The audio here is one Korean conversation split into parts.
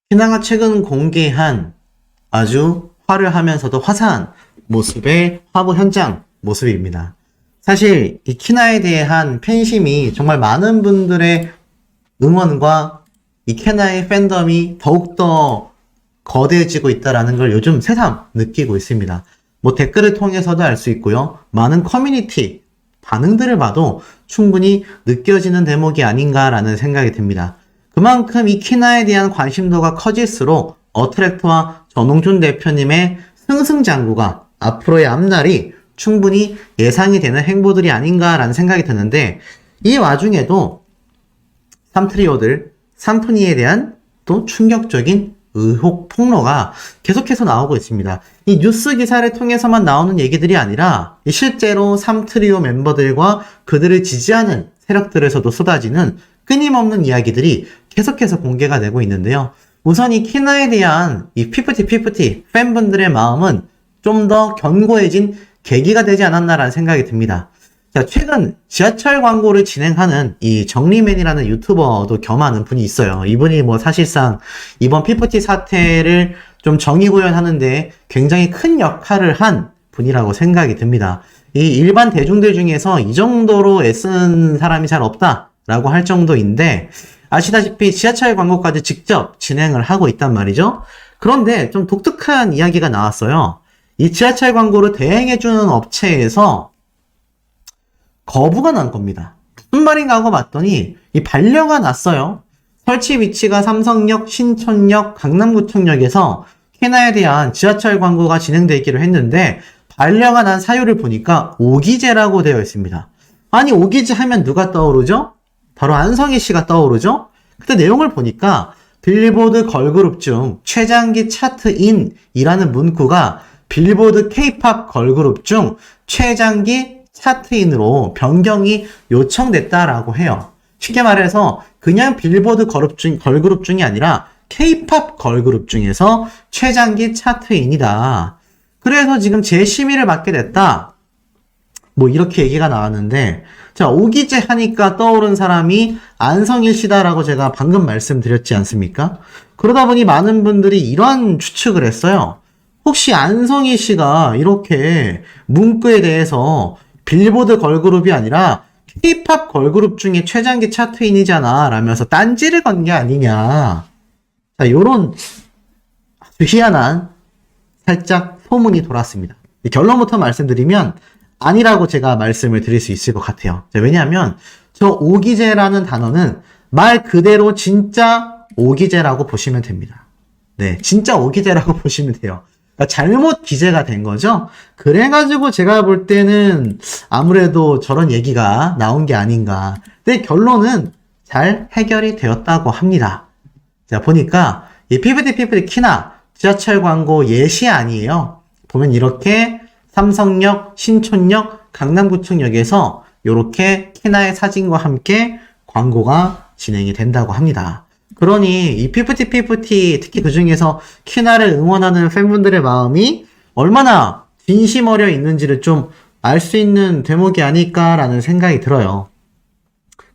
키나가 최근 공개한 아주 화려하면서도 화사한 모습의 화보 현장 모습입니다. 사실 이 키나에 대한 팬심이 정말 많은 분들의 응원과 이 키나의 팬덤이 더욱더 거대해지고 있다는 걸 요즘 새삼 느끼고 있습니다. 뭐 댓글을 통해서도 알 수 있고요. 많은 커뮤니티 반응들을 봐도 충분히 느껴지는 대목이 아닌가라는 생각이 듭니다. 그만큼 이 키나에 대한 관심도가 커질수록 어트랙트와 전홍준 대표님의 승승장구가 앞으로의 앞날이 충분히 예상이 되는 행보들이 아닌가라는 생각이 드는데, 이 와중에도 삼트리오들, 삼프니에 대한 또 충격적인 의혹 폭로가 계속해서 나오고 있습니다. 이 뉴스 기사를 통해서만 나오는 얘기들이 아니라 실제로 삼트리오 멤버들과 그들을 지지하는 세력들에서도 쏟아지는 끊임없는 이야기들이 계속해서 공개가 되고 있는데요. 우선 이 키나에 대한 이 피프티 팬분들의 마음은 좀 더 견고해진 계기가 되지 않았나라는 생각이 듭니다. 자, 최근 지하철 광고를 진행하는 이 정리맨이라는 유튜버도 겸하는 분이 있어요. 이분이 뭐 사실상 이번 피프티 사태를 좀 정의구현하는데 굉장히 큰 역할을 한 분이라고 생각이 듭니다. 이 일반 대중들 중에서 이 정도로 애쓴 사람이 잘 없다라고 할 정도인데, 아시다시피 지하철 광고까지 직접 진행을 하고 있단 말이죠. 그런데 좀 독특한 이야기가 나왔어요. 이 지하철 광고를 대행해주는 업체에서 거부가 난 겁니다. 무슨 말인가 하고 봤더니 이 반려가 났어요. 설치 위치가 삼성역, 신촌역, 강남구청역에서 키나에 대한 지하철 광고가 진행되기로 했는데, 반려가 난 사유를 보니까 오기재라고 되어 있습니다. 아니, 오기재 하면 누가 떠오르죠? 바로 안성희 씨가 떠오르죠? 그때 내용을 보니까 빌보드 걸그룹 중 최장기 차트인이라는 문구가 빌보드 K-팝 걸그룹 중 최장기 차트인으로 변경이 요청됐다라고 해요. 쉽게 말해서 그냥 빌보드 걸그룹 중이 아니라 K-팝 걸그룹 중에서 최장기 차트인이다. 그래서 지금 재심의를 받게 됐다. 뭐 이렇게 얘기가 나왔는데, 자, 오기재 하니까 떠오른 사람이 안성일 씨다라고 제가 방금 말씀드렸지 않습니까? 그러다 보니 많은 분들이 이런 추측을 했어요. 혹시 안성일 씨가 이렇게 문구에 대해서 빌보드 걸그룹이 아니라 K-팝 걸그룹 중에 최장기 차트인이잖아 라면서 딴지를 건 게 아니냐. 자, 요런 아주 희한한 살짝 소문이 돌았습니다. 결론부터 말씀드리면 아니라고 제가 말씀을 드릴 수 있을 것 같아요. 왜냐하면 저 오기재라는 단어는 말 그대로 진짜 오기재라고 보시면 됩니다. 네, 진짜 오기재라고 보시면 돼요. 그러니까 잘못 기재가 된 거죠. 그래가지고 제가 볼 때는 아무래도 저런 얘기가 나온 게 아닌가. 근데 결론은 잘 해결이 되었다고 합니다. 자, 보니까 이 피프티 키나 지하철 광고 예시 아니에요. 보면 이렇게 삼성역, 신촌역, 강남구청역에서 이렇게 키나의 사진과 함께 광고가 진행이 된다고 합니다. 그러니 이 피프티 특히 그 중에서 키나를 응원하는 팬분들의 마음이 얼마나 진심 어려 있는지를 좀 알 수 있는 대목이 아닐까라는 생각이 들어요.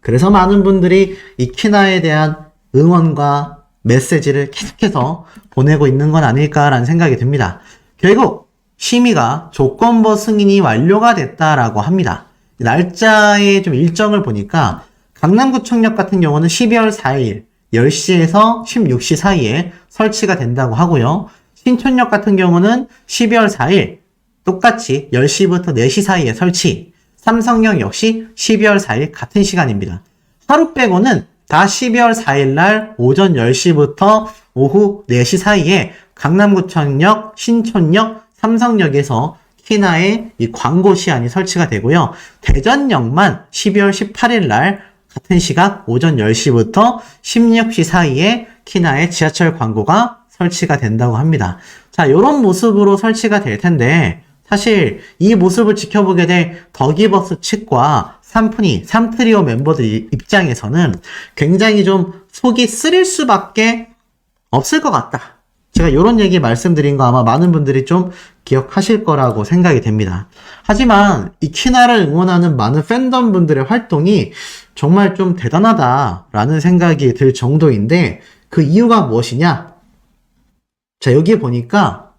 그래서 많은 분들이 이 키나에 대한 응원과 메시지를 계속해서 보내고 있는 건 아닐까라는 생각이 듭니다. 결국 심의가 조건부 승인이 완료가 됐다라고 합니다. 날짜의 좀 일정을 보니까 강남구청역 같은 경우는 12월 4일 10시에서 16시 사이에 설치가 된다고 하고요. 신촌역 같은 경우는 12월 4일 똑같이 10시부터 4시 사이에 설치, 삼성역 역시 12월 4일 같은 시간입니다. 하루 빼고는 다 12월 4일 날 오전 10시부터 오후 4시 사이에 강남구청역, 신촌역, 삼성역에서 키나의 이 광고 시안이 설치가 되고요. 대전역만 12월 18일 날 같은 시각 오전 10시부터 16시 사이에 키나의 지하철 광고가 설치가 된다고 합니다. 자, 이런 모습으로 설치가 될 텐데, 사실 이 모습을 지켜보게 될 더기버스 측과 삼트리오 멤버들 입장에서는 굉장히 좀 속이 쓰릴 수밖에 없을 것 같다. 제가 이런 얘기 말씀드린 거 아마 많은 분들이 좀 기억하실 거라고 생각이 됩니다. 하지만 이 키나를 응원하는 많은 팬덤 분들의 활동이 정말 좀 대단하다라는 생각이 들 정도인데, 그 이유가 무엇이냐? 자, 여기 보니까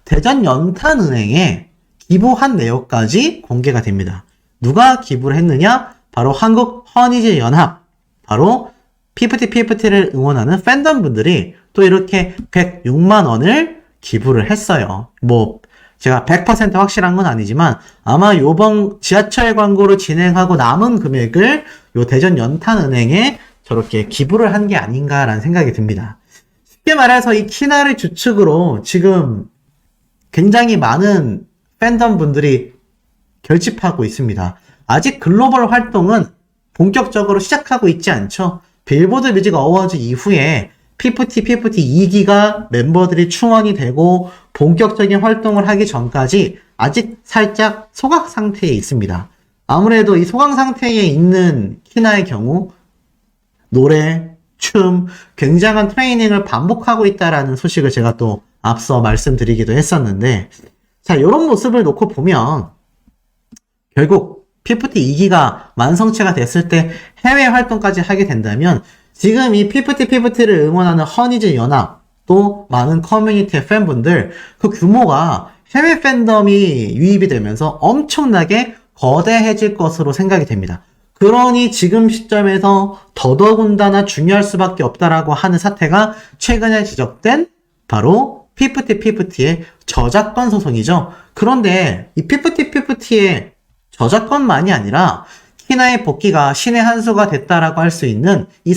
대전연탄은행에 기부한 내역까지 공개가 됩니다. 누가 기부를 했느냐? 바로 한국허니즈연합, 바로 피프티피프티를 응원하는 팬덤분들이 또 이렇게 106만 원을 기부를 했어요. 뭐 제가 100% 확실한 건 아니지만 아마 요번 지하철 광고를 진행하고 남은 금액을 요 대전연탄은행에 저렇게 기부를 한 게 아닌가라는 생각이 듭니다. 쉽게 말해서 이 키나를 주축으로 지금 굉장히 많은 팬덤분들이 결집하고 있습니다. 아직 글로벌 활동은 본격적으로 시작하고 있지 않죠. 빌보드 뮤직 어워즈 이후에 피프티 2기가 멤버들이 충원이 되고 본격적인 활동을 하기 전까지 아직 살짝 소각 상태에 있습니다. 아무래도 이 소각 상태에 있는 키나의 경우 노래, 춤, 굉장한 트레이닝을 반복하고 있다라는 소식을 제가 또 앞서 말씀드리기도 했었는데, 자, 이런 모습을 놓고 보면 결국 피프티 2기가 완성체가 됐을 때 해외 활동까지 하게 된다면 지금 이 피프티를 응원하는 허니즈 연합, 또 많은 커뮤니티의 팬분들, 그 규모가 해외 팬덤이 유입이 되면서 엄청나게 거대해질 것으로 생각이 됩니다. 그러니 지금 시점에서 더더군다나 중요할 수밖에 없다라고 하는 사태가 최근에 지적된 바로 피프티의 저작권 소송이죠. 그런데 이 피프티의 저작권만이 아니라 키나의 복귀가 신의 한 수가 됐다라고 할 수 있는 이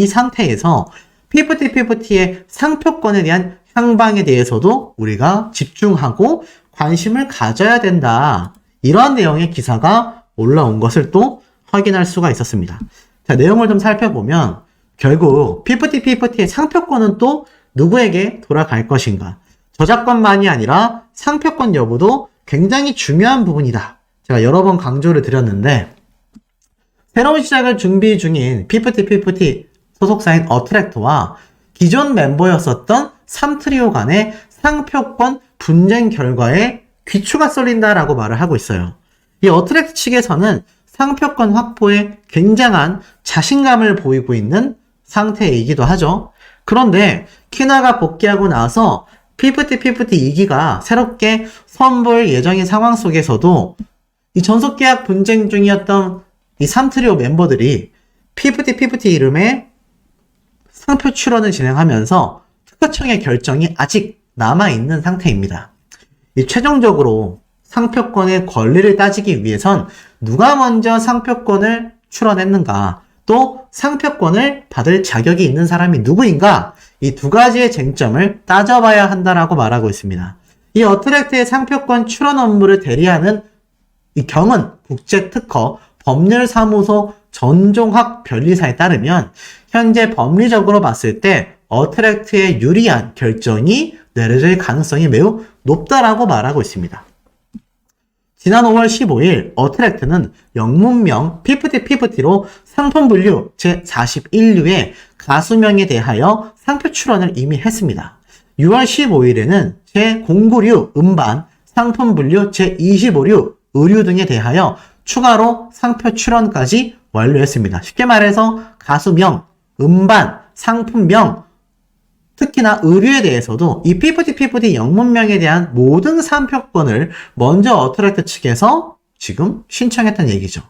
상태에서 피프티의 상표권에 대한 향방에 대해서도 우리가 집중하고 관심을 가져야 된다. 이러한 내용의 기사가 올라온 것을 또 확인할 수가 있었습니다. 자, 내용을 좀 살펴보면 결국 피프티의 상표권은 또 누구에게 돌아갈 것인가? 저작권만이 아니라 상표권 여부도 굉장히 중요한 부분이다. 제가 여러 번 강조를 드렸는데 새로운 시작을 준비 중인 피프티 소속사인 어트랙트와 기존 멤버였었던 3트리오 간의 상표권 분쟁 결과에 귀추가 쏠린다라고 말을 하고 있어요. 이 어트랙트 측에서는 상표권 확보에 굉장한 자신감을 보이고 있는 상태이기도 하죠. 그런데 키나가 복귀하고 나서 피프티 2기가 새롭게 선보일 예정인 상황 속에서도 이 전속계약 분쟁 중이었던 이 3트리오 멤버들이 피프티 이름의 상표 출원을 진행하면서 특허청의 결정이 아직 남아있는 상태입니다. 이 최종적으로 상표권의 권리를 따지기 위해선 누가 먼저 상표권을 출원했는가, 또 상표권을 받을 자격이 있는 사람이 누구인가, 이 두 가지의 쟁점을 따져봐야 한다라고 말하고 있습니다. 이 어트랙트의 상표권 출원 업무를 대리하는 이 경은 국제특허 법률사무소 전종학 변리사에 따르면 현재 법리적으로 봤을 때 어트랙트에 유리한 결정이 내려질 가능성이 매우 높다라고 말하고 있습니다. 지난 5월 15일 어트랙트는 영문명 피프티로 상품 분류 제41류의 가수명에 대하여 상표 출원을 이미 했습니다. 6월 15일에는 제09류 음반, 상품 분류 제25류 의류 등에 대하여 추가로 상표 출원까지 완료했습니다. 쉽게 말해서 가수명, 음반, 상품명, 특히나 의류에 대해서도 이 피프티 영문명에 대한 모든 상표권을 먼저 어트랙트 측에서 지금 신청했다는 얘기죠.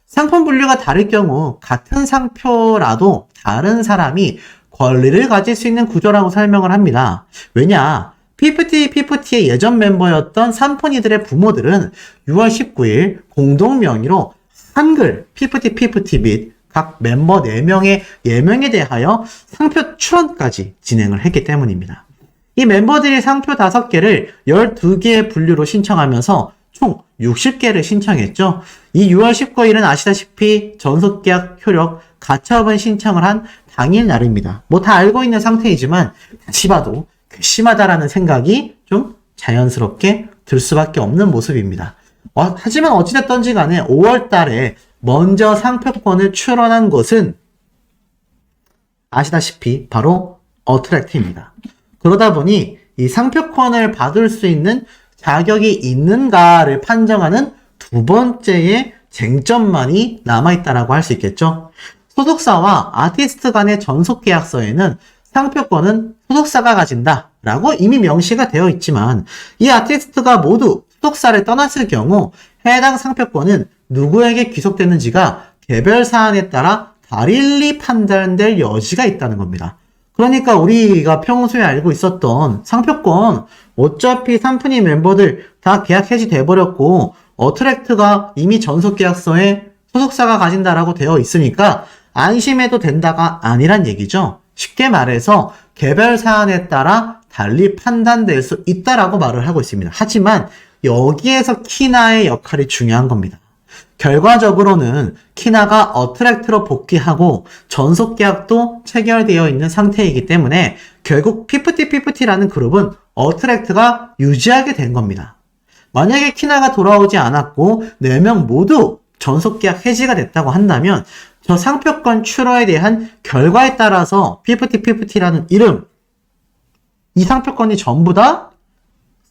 상품 분류가 다를 경우 같은 상표라도 다른 사람이 권리를 가질 수 있는 구조라고 설명을 합니다. 왜냐? 피프티의 예전 멤버였던 삼포니들의 부모들은 6월 19일 공동 명의로 한글 피프티 및 각 멤버 4명의 예명에 대하여 상표 출원까지 진행을 했기 때문입니다. 이 멤버들이 상표 5개를 12개의 분류로 신청하면서 총 60개를 신청했죠. 이 6월 19일은 아시다시피 전속계약 효력 가처분 신청을 한 당일 날입니다. 뭐 다 알고 있는 상태이지만 다시 봐도 괘씸하다라는 생각이 좀 자연스럽게 들 수밖에 없는 모습입니다. 하지만 어찌됐던지 간에 5월 달에 먼저 상표권을 출원한 것은 아시다시피 바로 어트랙트입니다. 그러다 보니 이 상표권을 받을 수 있는 자격이 있는가를 판정하는 두 번째의 쟁점만이 남아있다라고 할 수 있겠죠. 소속사와 아티스트 간의 전속계약서에는 상표권은 소속사가 가진다 라고 이미 명시가 되어 있지만 이 아티스트가 모두 소속사를 떠났을 경우 해당 상표권은 누구에게 귀속되는지가 개별 사안에 따라 다르게 판단될 여지가 있다는 겁니다. 그러니까 우리가 평소에 알고 있었던 상표권 어차피 삼프니 멤버들 다 계약 해지돼 버렸고 어트랙트가 이미 전속계약서에 소속사가 가진다라고 되어 있으니까 안심해도 된다가 아니란 얘기죠. 쉽게 말해서 개별 사안에 따라 달리 판단될 수 있다라고 말을 하고 있습니다. 하지만 여기에서 키나의 역할이 중요한 겁니다. 결과적으로는 키나가 어트랙트로 복귀하고 전속 계약도 체결되어 있는 상태이기 때문에 결국 피프티라는 그룹은 어트랙트가 유지하게 된 겁니다. 만약에 키나가 돌아오지 않았고 4명 모두 전속 계약 해지가 됐다고 한다면 저 상표권 출하에 대한 결과에 따라서 피프티라는 이름, 이 상표권이 전부 다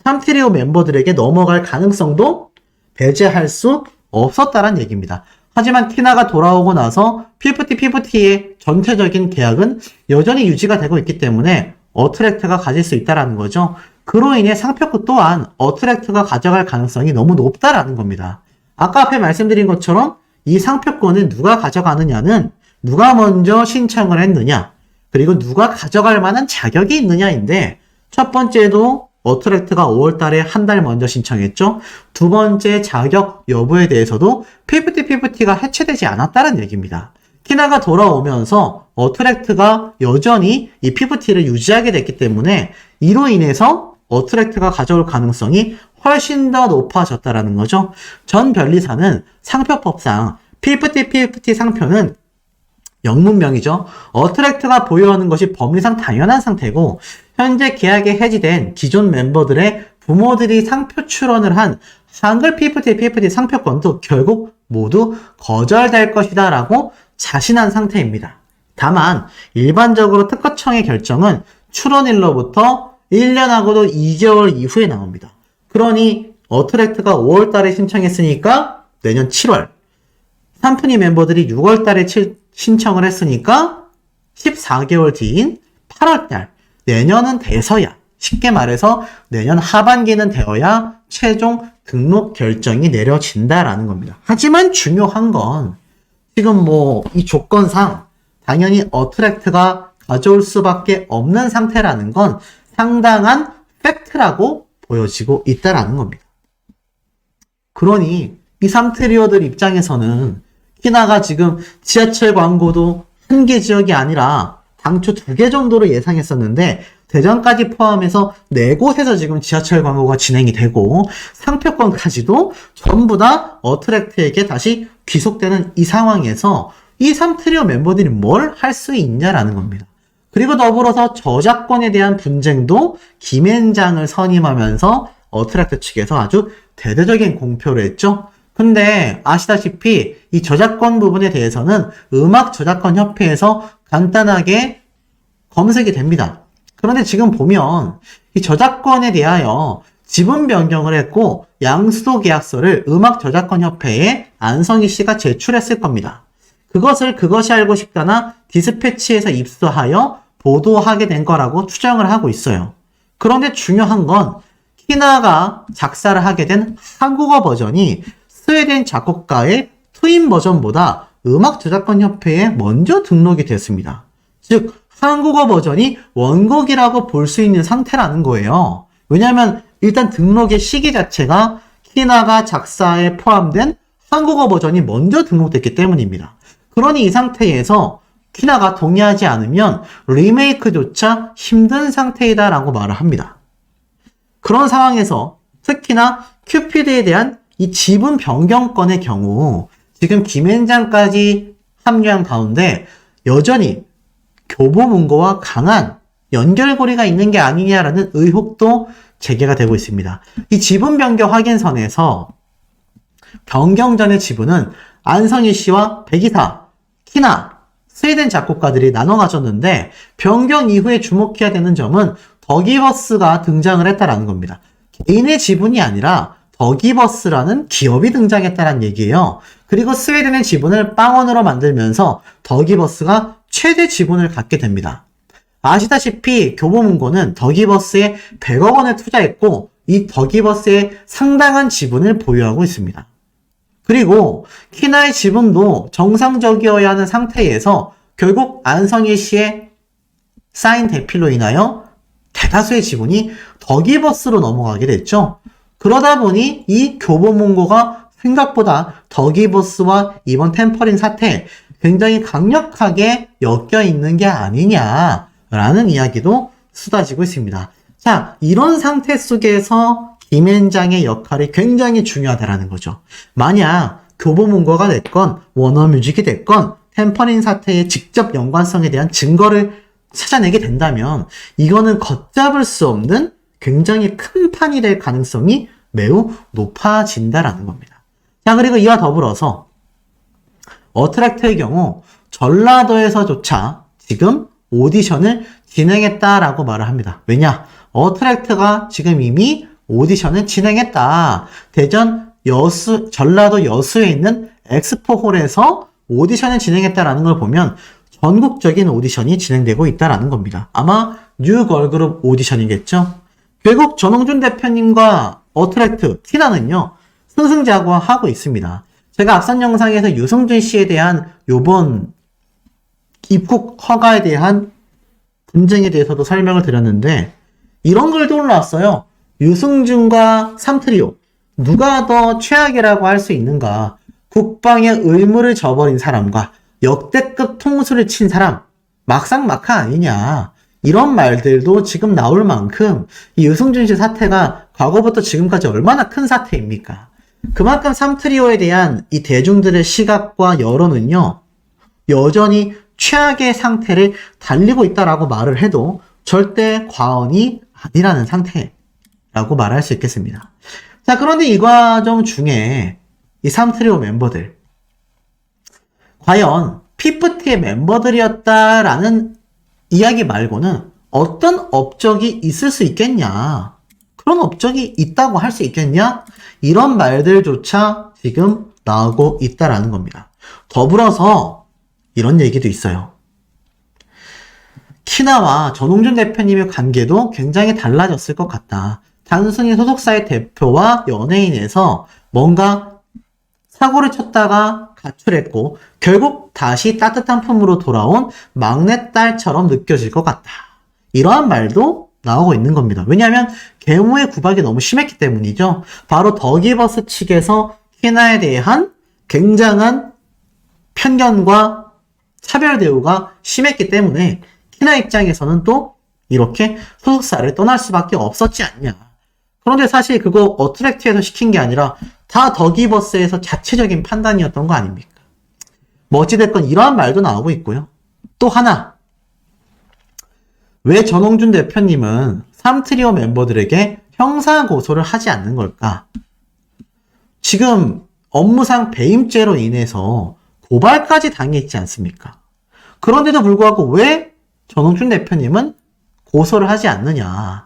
3트리오 멤버들에게 넘어갈 가능성도 배제할 수 없었다는 얘기입니다. 하지만 키나가 돌아오고 나서 피프티의 전체적인 계약은 여전히 유지가 되고 있기 때문에 어트랙트가 가질 수 있다는 거죠. 그로 인해 상표권 또한 어트랙트가 가져갈 가능성이 너무 높다라는 겁니다. 아까 앞에 말씀드린 것처럼 이 상표권을 누가 가져가느냐는 누가 먼저 신청을 했느냐, 그리고 누가 가져갈 만한 자격이 있느냐인데, 첫 번째도 어트랙트가 5월달에 한 달 먼저 신청했죠. 두 번째 자격 여부에 대해서도 피프티가 해체되지 않았다는 얘기입니다. 키나가 돌아오면서 어트랙트가 여전히 이 피프티를 유지하게 됐기 때문에 이로 인해서 어트랙트가 가져올 가능성이 훨씬 더 높아졌다라는 거죠. 전 변리사는 상표법상 피프티 상표는 영문명이죠. 어트랙트가 보유하는 것이 법리상 당연한 상태고 현재 계약에 해지된 기존 멤버들의 부모들이 상표 출원을 한 한글 피프티 상표권도 결국 모두 거절될 것이다 라고 자신한 상태입니다. 다만 일반적으로 특허청의 결정은 출원일로부터 1년하고도 2개월 이후에 나옵니다. 그러니 어트랙트가 5월달에 신청했으니까 내년 7월, 삼프니 멤버들이 6월달에 신청을 했으니까 14개월 뒤인 8월달, 내년은 돼서야, 쉽게 말해서 내년 하반기는 되어야 최종 등록 결정이 내려진다라는 겁니다. 하지만 중요한 건 지금 이 조건상 당연히 어트랙트가 가져올 수밖에 없는 상태라는 건 상당한 팩트라고 보여지고 있다라는 겁니다. 그러니 이 3트리오들 입장에서는 키나가 지금 지하철 광고도 1개 지역이 아니라 당초 2개 정도로 예상했었는데 대전까지 포함해서 4곳에서 지금 지하철 광고가 진행이 되고 상표권까지도 전부 다 어트랙트에게 다시 귀속되는 이 상황에서 이 3트리오 멤버들이 뭘 할 수 있냐라는 겁니다. 그리고 더불어서 저작권에 대한 분쟁도 김앤장을 선임하면서 어트랙트 측에서 아주 대대적인 공표를 했죠. 근데 아시다시피 이 저작권 부분에 대해서는 음악저작권협회에서 간단하게 검색이 됩니다. 그런데 지금 보면 이 저작권에 대하여 지분 변경을 했고 양수도 계약서를 음악저작권협회에 안성희 씨가 제출했을 겁니다. 그것이 알고 싶다나 디스패치에서 입수하여 보도하게 된 거라고 추정을 하고 있어요. 그런데 중요한 건 키나가 작사를 하게 된 한국어 버전이 스웨덴 작곡가의 트윈 버전보다 음악저작권협회에 먼저 등록이 됐습니다. 즉 한국어 버전이 원곡이라고 볼 수 있는 상태라는 거예요. 왜냐하면 일단 등록의 시기 자체가 키나가 작사에 포함된 한국어 버전이 먼저 등록됐기 때문입니다. 그러니 이 상태에서 키나가 동의하지 않으면 리메이크조차 힘든 상태이다라고 말을 합니다. 그런 상황에서 특히나 큐피드에 대한 이 지분 변경권의 경우 지금 김앤장까지 합류한 가운데 여전히 교보문고와 강한 연결고리가 있는 게 아니냐라는 의혹도 제기가 되고 있습니다. 이 지분 변경 확인선에서 변경 전의 지분은 안성희 씨와 백이사, 키나, 스웨덴 작곡가들이 나눠 가졌는데 변경 이후에 주목해야 되는 점은 더기버스가 등장을 했다라는 겁니다. 개인의 지분이 아니라 더기버스라는 기업이 등장했다는 얘기예요. 그리고 스웨덴의 지분을 빵원으로 만들면서 더기버스가 최대 지분을 갖게 됩니다. 아시다시피 교보문고는 더기버스에 100억 원을 투자했고 이 더기버스의 상당한 지분을 보유하고 있습니다. 그리고 키나의 지분도 정상적이어야 하는 상태에서 결국 안성일 씨의 사인 대필로 인하여 대다수의 지분이 더기버스로 넘어가게 됐죠. 그러다 보니 이 교보문고가 생각보다 더기버스와 이번 템퍼린 사태에 굉장히 강력하게 엮여 있는 게 아니냐라는 이야기도 쏟아지고 있습니다. 자, 이런 상태 속에서 김앤장의 역할이 굉장히 중요하다라는 거죠. 만약 교보문고가 됐건 워너뮤직이 됐건 템퍼린 사태의 직접 연관성에 대한 증거를 찾아내게 된다면 이거는 걷잡을 수 없는 굉장히 큰 판이 될 가능성이 매우 높아진다라는 겁니다. 자, 그리고 이와 더불어서 어트랙트의 경우 전라도에서조차 지금 오디션을 진행했다라고 말을 합니다. 왜냐? 어트랙트가 지금 이미 오디션을 진행했다. 대전 전라도 여수에 있는 엑스포홀에서 오디션을 진행했다라는 걸 보면 전국적인 오디션이 진행되고 있다라는 겁니다. 아마 뉴 걸그룹 오디션이겠죠? 결국 전홍준 대표님과 어트랙트, 티나는요, 승승장구하고 있습니다. 제가 앞선 영상에서 유승준 씨에 대한 요번 입국 허가에 대한 분쟁에 대해서도 설명을 드렸는데 이런 글도 올라왔어요. 유승준과 삼트리오 누가 더 최악이라고 할 수 있는가? 국방의 의무를 저버린 사람과 역대급 통수를 친 사람 막상막하 아니냐. 이런 말들도 지금 나올 만큼 이 유승준 씨 사태가 과거부터 지금까지 얼마나 큰 사태입니까? 그만큼 삼트리오에 대한 이 대중들의 시각과 여론은요, 여전히 최악의 상태를 달리고 있다라고 말을 해도 절대 과언이 아니라는 상태라고 말할 수 있겠습니다. 자, 그런데 이 과정 중에 이 삼트리오 멤버들, 과연 피프티의 멤버들이었다라는 이야기 말고는 어떤 업적이 있을 수 있겠냐? 그런 업적이 있다고 할 수 있겠냐? 이런 말들조차 지금 나오고 있다라는 겁니다. 더불어서 이런 얘기도 있어요. 키나와 전홍준 대표님의 관계도 굉장히 달라졌을 것 같다. 단순히 소속사의 대표와 연예인에서 뭔가 사고를 쳤다가 가출했고 결국 다시 따뜻한 품으로 돌아온 막내딸처럼 느껴질 것 같다. 이러한 말도 나오고 있는 겁니다. 왜냐하면 계모의 구박이 너무 심했기 때문이죠. 바로 더기버스 측에서 키나에 대한 굉장한 편견과 차별 대우가 심했기 때문에 키나 입장에서는 또 이렇게 소속사를 떠날 수밖에 없었지 않냐. 그런데 사실 그거 어트랙트에서 시킨 게 아니라 다 더기버스에서 자체적인 판단이었던 거 아닙니까? 뭐 어찌됐건 이러한 말도 나오고 있고요. 또 하나, 왜 전홍준 대표님은 삼트리오 멤버들에게 형사 고소를 하지 않는 걸까? 지금 업무상 배임죄로 인해서 고발까지 당했지 않습니까? 그런데도 불구하고 왜 전홍준 대표님은 고소를 하지 않느냐?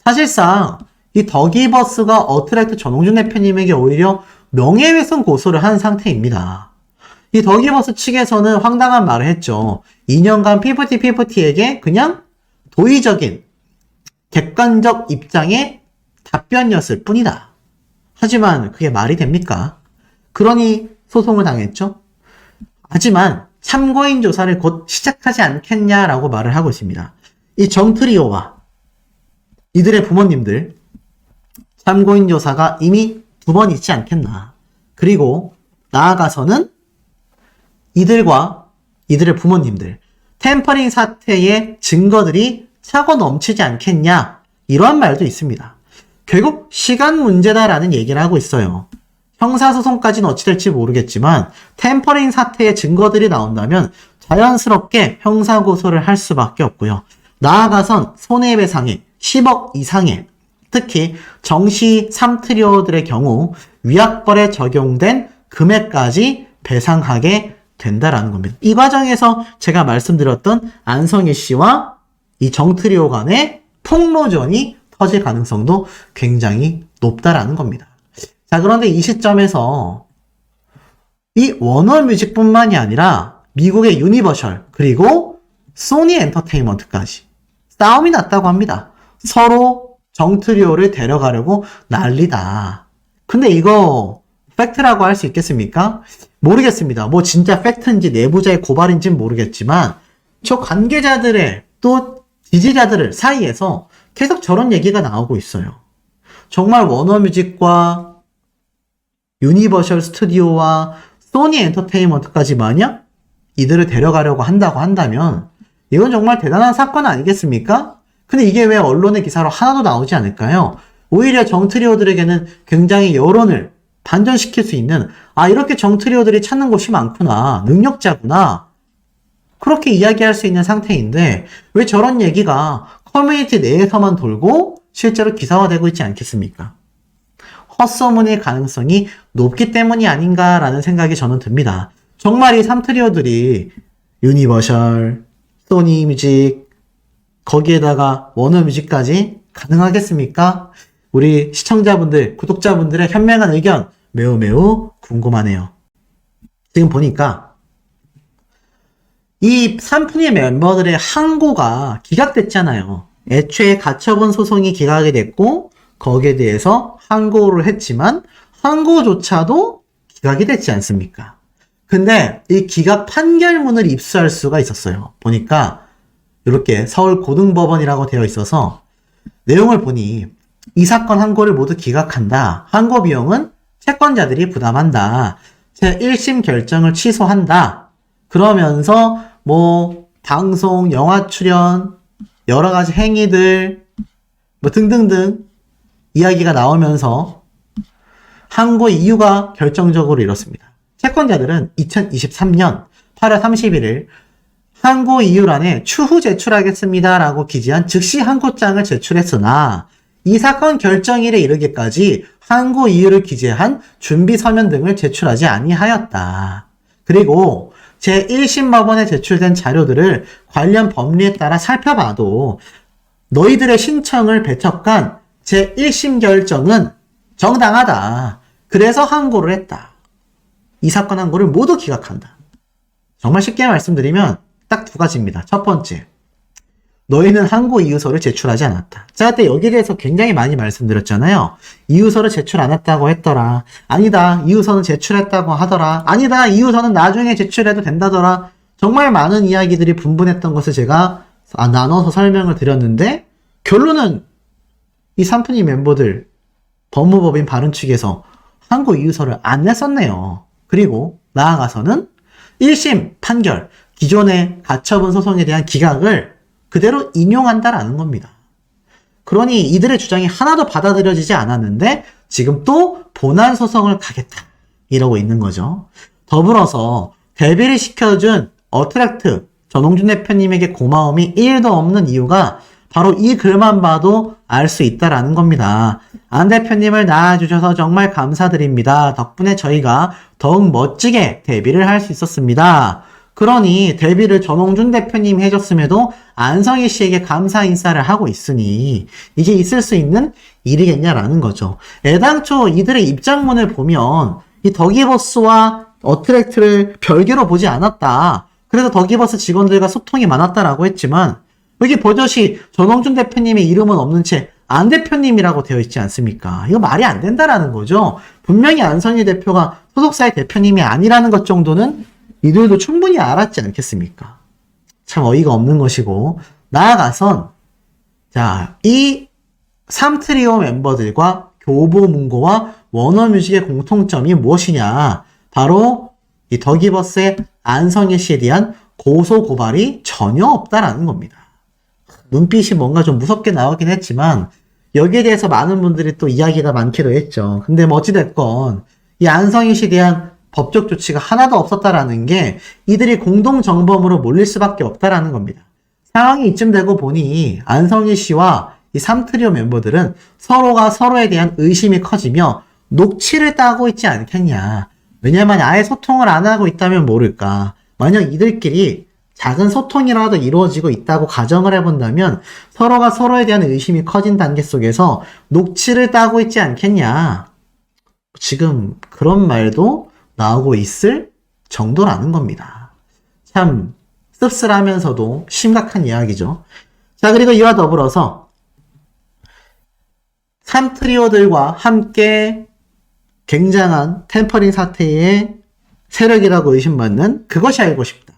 사실상 이 더기버스가 어트랙트 전홍준 대표님에게 오히려 명예훼손 고소를 한 상태입니다. 이 더기버스 측에서는 황당한 말을 했죠. 2년간 피프티에게 그냥 도의적인 객관적 입장의 답변이었을 뿐이다. 하지만 그게 말이 됩니까? 그러니 소송을 당했죠. 하지만 참고인 조사를 곧 시작하지 않겠냐라고 말을 하고 있습니다. 이 정트리오와 이들의 부모님들 참고인 조사가 이미 2번 있지 않겠나. 그리고 나아가서는 이들과 이들의 부모님들 템퍼링 사태의 증거들이 차고 넘치지 않겠냐. 이러한 말도 있습니다. 결국 시간 문제다라는 얘기를 하고 있어요. 형사소송까지는 어찌 될지 모르겠지만 템퍼링 사태의 증거들이 나온다면 자연스럽게 형사고소를 할 수밖에 없고요. 나아가선 손해배상액 10억 이상의 특히 정시 삼트리오들의 경우 위약벌에 적용된 금액까지 배상하게 된다라는 겁니다. 이 과정에서 제가 말씀드렸던 안성일 씨와 이 정트리오 간의 폭로전이 터질 가능성도 굉장히 높다라는 겁니다. 자, 그런데 이 시점에서 이 워너뮤직뿐만이 아니라 미국의 유니버셜 그리고 소니 엔터테인먼트까지 싸움이 났다고 합니다. 서로 정트리오를 데려가려고 난리다. 근데 이거 팩트라고 할 수 있겠습니까? 모르겠습니다. 뭐 진짜 팩트인지 내부자의 고발인지는 모르겠지만 저 관계자들의 또 지지자들 사이에서 계속 저런 얘기가 나오고 있어요. 정말 워너뮤직과 유니버셜 스튜디오와 소니 엔터테인먼트까지 만약 이들을 데려가려고 한다고 한다면 이건 정말 대단한 사건 아니겠습니까? 근데 이게 왜 언론의 기사로 하나도 나오지 않을까요? 오히려 정트리오들에게는 굉장히 여론을 반전시킬 수 있는 이렇게 정트리오들이 찾는 곳이 많구나. 능력자구나. 그렇게 이야기할 수 있는 상태인데 왜 저런 얘기가 커뮤니티 내에서만 돌고 실제로 기사화되고 있지 않겠습니까? 헛소문일 가능성이 높기 때문이 아닌가라는 생각이 저는 듭니다. 정말 이 3트리오들이 유니버셜, 소니 뮤직, 거기에다가 워너뮤직까지 가능하겠습니까? 우리 시청자분들, 구독자분들의 현명한 의견 매우 매우 궁금하네요. 지금 보니까 이 3분의 멤버들의 항고가 기각됐잖아요. 애초에 가처분 소송이 기각이 됐고 거기에 대해서 항고를 했지만 항고조차도 기각이 됐지 않습니까? 근데 이 기각 판결문을 입수할 수가 있었어요. 보니까 이렇게 서울고등법원이라고 되어 있어서 내용을 보니 이 사건 항고를 모두 기각한다. 항고 비용은 채권자들이 부담한다. 제1심 결정을 취소한다. 그러면서 뭐 방송, 영화 출연, 여러 가지 행위들 뭐 등등등 이야기가 나오면서 항고 이유가 결정적으로 이렇습니다. 채권자들은 2023년 8월 31일 항고 이유란에 추후 제출하겠습니다 라고 기재한 즉시 항고장을 제출했으나 이 사건 결정일에 이르기까지 항고 이유를 기재한 준비 서면 등을 제출하지 아니하였다. 그리고 제1심 법원에 제출된 자료들을 관련 법리에 따라 살펴봐도 너희들의 신청을 배척한 제1심 결정은 정당하다. 그래서 항고를 했다. 이 사건 항고를 모두 기각한다. 정말 쉽게 말씀드리면 딱 두 가지입니다. 첫 번째, 너희는 항고 이유서를 제출하지 않았다. 제가 그때 여기에 대해서 굉장히 많이 말씀드렸잖아요. 이유서를 제출 안 했다고 했더라. 아니다. 이유서는 제출했다고 하더라. 아니다. 이유서는 나중에 제출해도 된다더라. 정말 많은 이야기들이 분분했던 것을 제가 나눠서 설명을 드렸는데 결론은 이 3분위 멤버들 법무법인 바른 측에서 항고 이유서를 안 냈었네요. 그리고 나아가서는 1심 판결, 기존의 가처분 소송에 대한 기각을 그대로 인용한다라는 겁니다. 그러니 이들의 주장이 하나도 받아들여지지 않았는데 지금 또 본안 소송을 가겠다 이러고 있는 거죠. 더불어서 데뷔를 시켜준 어트랙트 전홍준 대표님에게 고마움이 1도 없는 이유가 바로 이 글만 봐도 알 수 있다라는 겁니다. 안 대표님을 낳아주셔서 정말 감사드립니다. 덕분에 저희가 더욱 멋지게 데뷔를 할 수 있었습니다. 그러니 데뷔를 전홍준 대표님이 해줬음에도 안성희 씨에게 감사 인사를 하고 있으니 이게 있을 수 있는 일이겠냐라는 거죠. 애당초 이들의 입장문을 보면 이 더기버스와 어트랙트를 별개로 보지 않았다. 그래서 더기버스 직원들과 소통이 많았다라고 했지만 여기 버젓이 전홍준 대표님의 이름은 없는 채 안 대표님이라고 되어 있지 않습니까? 이거 말이 안 된다라는 거죠. 분명히 안성희 대표가 소속사의 대표님이 아니라는 것 정도는 이들도 충분히 알았지 않겠습니까? 참 어이가 없는 것이고 나아가선 이 3트리오 멤버들과 교보문고와 워너뮤직의 공통점이 무엇이냐? 바로 이 더기버스의 안성희 씨에 대한 고소 고발이 전혀 없다라는 겁니다. 눈빛이 뭔가 좀 무섭게 나오긴 했지만 여기에 대해서 많은 분들이 또 이야기가 많기도 했죠. 근데 뭐 어찌됐건 이 안성희 씨에 대한 법적 조치가 하나도 없었다라는 게 이들이 공동정범으로 몰릴 수밖에 없다라는 겁니다. 상황이 이쯤 되고 보니 안성희 씨와 이 3트리오 멤버들은 서로가 서로에 대한 의심이 커지며 녹취를 따고 있지 않겠냐. 왜냐면 아예 소통을 안 하고 있다면 모를까. 만약 이들끼리 작은 소통이라도 이루어지고 있다고 가정을 해본다면 서로가 서로에 대한 의심이 커진 단계 속에서 녹취를 따고 있지 않겠냐. 지금 그런 말도 나오고 있을 정도라는 겁니다. 참 씁쓸하면서도 심각한 이야기죠. 자, 그리고 이와 더불어서 3트리오들과 함께 굉장한 템퍼링 사태의 세력이라고 의심받는 그것이 알고 싶다.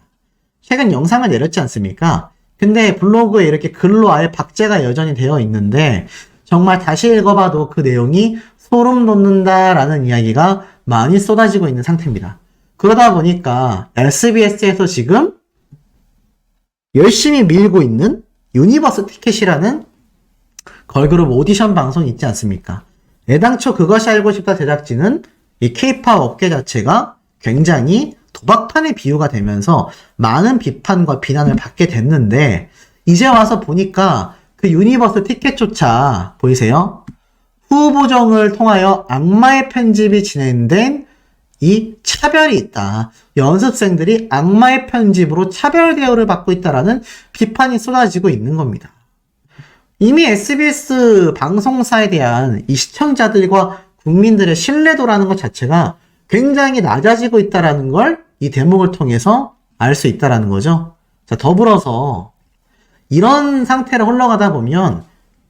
최근 영상을 내렸지 않습니까? 근데 블로그에 이렇게 글로 아예 박제가 여전히 되어 있는데 정말 다시 읽어봐도 그 내용이 소름 돋는다라는 이야기가 많이 쏟아지고 있는 상태입니다. 그러다 보니까 SBS에서 지금 열심히 밀고 있는 유니버스 티켓이라는 걸그룹 오디션 방송이 있지 않습니까? 애당초 그것이 알고 싶다 제작진은 이 K-팝 업계 자체가 굉장히 도박판의 비유가 되면서 많은 비판과 비난을 받게 됐는데 이제 와서 보니까 그 유니버스 티켓조차 보이세요? 후보정을 통하여 악마의 편집이 진행된 이 차별이 있다. 연습생들이 악마의 편집으로 차별 대우를 받고 있다라는 비판이 쏟아지고 있는 겁니다. 이미 SBS 방송사에 대한 이 시청자들과 국민들의 신뢰도라는 것 자체가 굉장히 낮아지고 있다라는 걸 이 대목을 통해서 알 수 있다라는 거죠. 자, 더불어서 이런 상태로 흘러가다 보면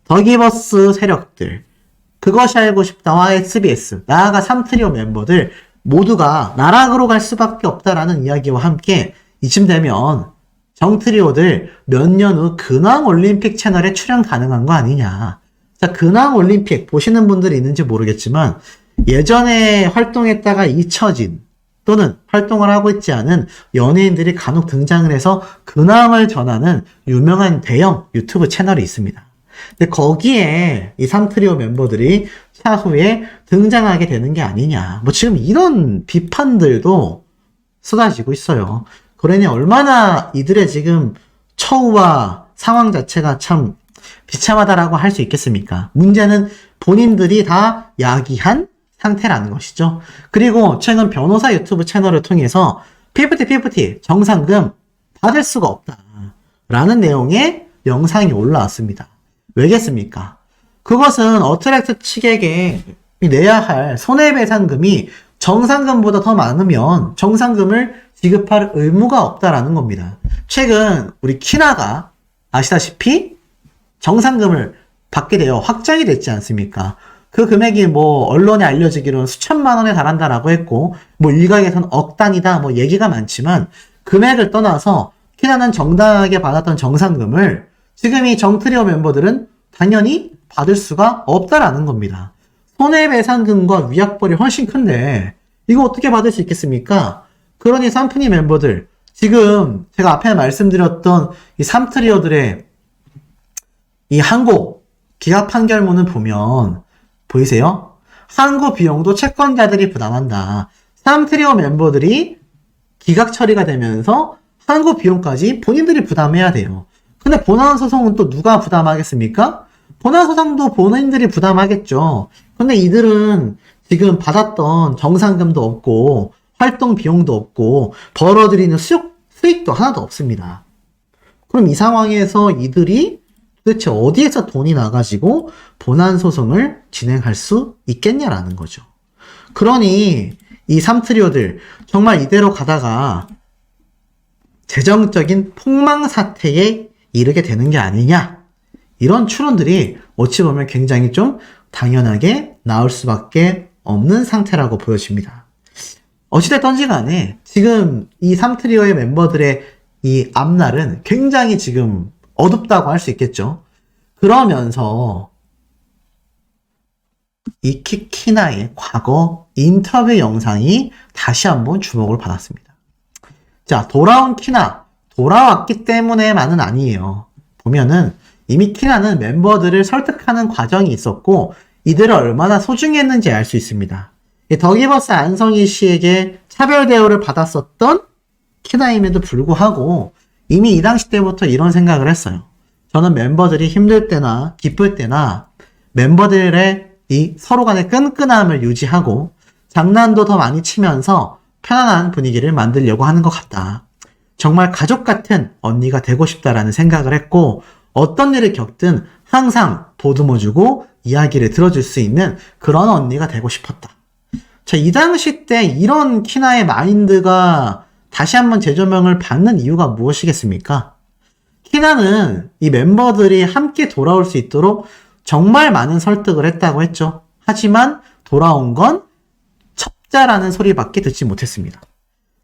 더기버스 세력들, 그것이 알고 싶다와 SBS, 나아가 3트리오 멤버들 모두가 나락으로 갈 수밖에 없다라는 이야기와 함께 이쯤 되면 정트리오들 몇 년 후 근황 올림픽 채널에 출연 가능한 거 아니냐. 자, 근황 올림픽 보시는 분들이 있는지 모르겠지만 예전에 활동했다가 잊혀진 또는 활동을 하고 있지 않은 연예인들이 간혹 등장을 해서 근황을 전하는 유명한 대형 유튜브 채널이 있습니다. 근데 거기에 이 3트리오 멤버들이 차후에 등장하게 되는 게 아니냐. 뭐 지금 이런 비판들도 쏟아지고 있어요. 그러니 얼마나 이들의 지금 처우와 상황 자체가 참 비참하다라고 할 수 있겠습니까? 문제는 본인들이 다 야기한 상태라는 것이죠. 그리고 최근 변호사 유튜브 채널을 통해서 50-50 정상금 받을 수가 없다 라는 내용의 영상이 올라왔습니다. 왜겠습니까? 그것은 어트랙트 측에게 내야 할 손해배상금이 정상금보다 더 많으면 정상금을 지급할 의무가 없다라는 겁니다. 최근 우리 키나가 아시다시피 정상금을 받게 되어 확정이 됐지 않습니까? 그 금액이 뭐 언론에 알려지기로는 수천만 원에 달한다라고 했고 뭐 일각에선 억 단위다 뭐 얘기가 많지만 금액을 떠나서 키나는 정당하게 받았던 정상금을 지금 이 정트리오 멤버들은 당연히 받을 수가 없다라는 겁니다. 손해배상금과 위약벌이 훨씬 큰데 이거 어떻게 받을 수 있겠습니까? 그러니 3트리 멤버들 지금 제가 앞에 말씀드렸던 이 3트리오들의 이 항고 기각 판결문을 보면 보이세요? 항고 비용도 채권자들이 부담한다. 3트리오 멤버들이 기각 처리가 되면서 항고 비용까지 본인들이 부담해야 돼요. 근데 본안소송은 또 누가 부담하겠습니까? 본안소송도 본인들이 부담하겠죠. 근데 이들은 지금 받았던 정상금도 없고 활동 비용도 없고 벌어들이는 수익도 하나도 없습니다. 그럼 이 상황에서 이들이 도대체 어디에서 돈이 나가지고 본안소송을 진행할 수 있겠냐라는 거죠. 그러니 이 3트리오들 정말 이대로 가다가 재정적인 폭망 사태에 이르게 되는 게 아니냐, 이런 추론들이 어찌 보면 굉장히 좀 당연하게 나올 수밖에 없는 상태라고 보여집니다. 어찌됐던지 간에 지금 이 3트리오의 멤버들의 이 앞날은 굉장히 지금 어둡다고 할 수 있겠죠. 그러면서 이 키나의 과거 인터뷰 영상이 다시 한번 주목을 받았습니다. 자, 돌아온 키나, 돌아왔기 때문에만은 아니에요. 보면은 이미 키나는 멤버들을 설득하는 과정이 있었고 이들을 얼마나 소중히 했는지 알 수 있습니다. 더기버스 안성희 씨에게 차별 대우를 받았었던 키나임에도 불구하고 이미 이 당시 때부터 이런 생각을 했어요. 저는 멤버들이 힘들 때나 기쁠 때나 멤버들의 이 서로 간의 끈끈함을 유지하고 장난도 더 많이 치면서 편안한 분위기를 만들려고 하는 것 같다. 정말 가족 같은 언니가 되고 싶다라는 생각을 했고 어떤 일을 겪든 항상 보듬어주고 이야기를 들어줄 수 있는 그런 언니가 되고 싶었다. 자, 이 당시 때 이런 키나의 마인드가 다시 한번 재조명을 받는 이유가 무엇이겠습니까? 키나는 이 멤버들이 함께 돌아올 수 있도록 정말 많은 설득을 했다고 했죠. 하지만 돌아온 건 첩자라는 소리밖에 듣지 못했습니다.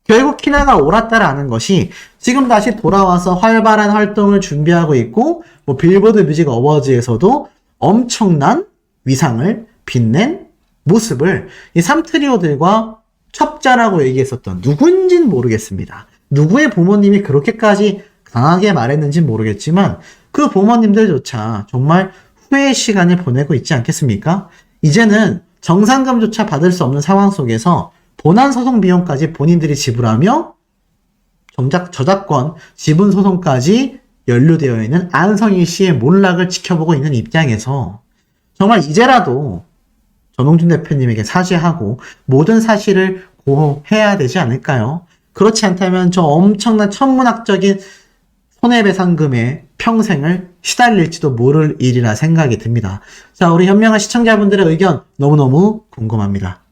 결국 키나가 옳았다라는 것이 지금 다시 돌아와서 활발한 활동을 준비하고 있고 빌보드 뮤직 어워즈에서도 엄청난 위상을 빛낸 모습을 이 3트리오들과 첩자라고 얘기했었던 누군진 모르겠습니다. 누구의 부모님이 그렇게까지 강하게 말했는지 모르겠지만 그 부모님들조차 정말 후회의 시간을 보내고 있지 않겠습니까? 이제는 정상금조차 받을 수 없는 상황 속에서 본안 소송 비용까지 본인들이 지불하며 정작 저작권 지분 소송까지 연루되어 있는 안성일 씨의 몰락을 지켜보고 있는 입장에서 정말 이제라도 전홍준 대표님에게 사죄하고 모든 사실을 고해야 되지 않을까요? 그렇지 않다면 저 엄청난 천문학적인 손해배상금에 평생을 시달릴지도 모를 일이라 생각이 듭니다. 자, 우리 현명한 시청자분들의 의견 너무너무 궁금합니다.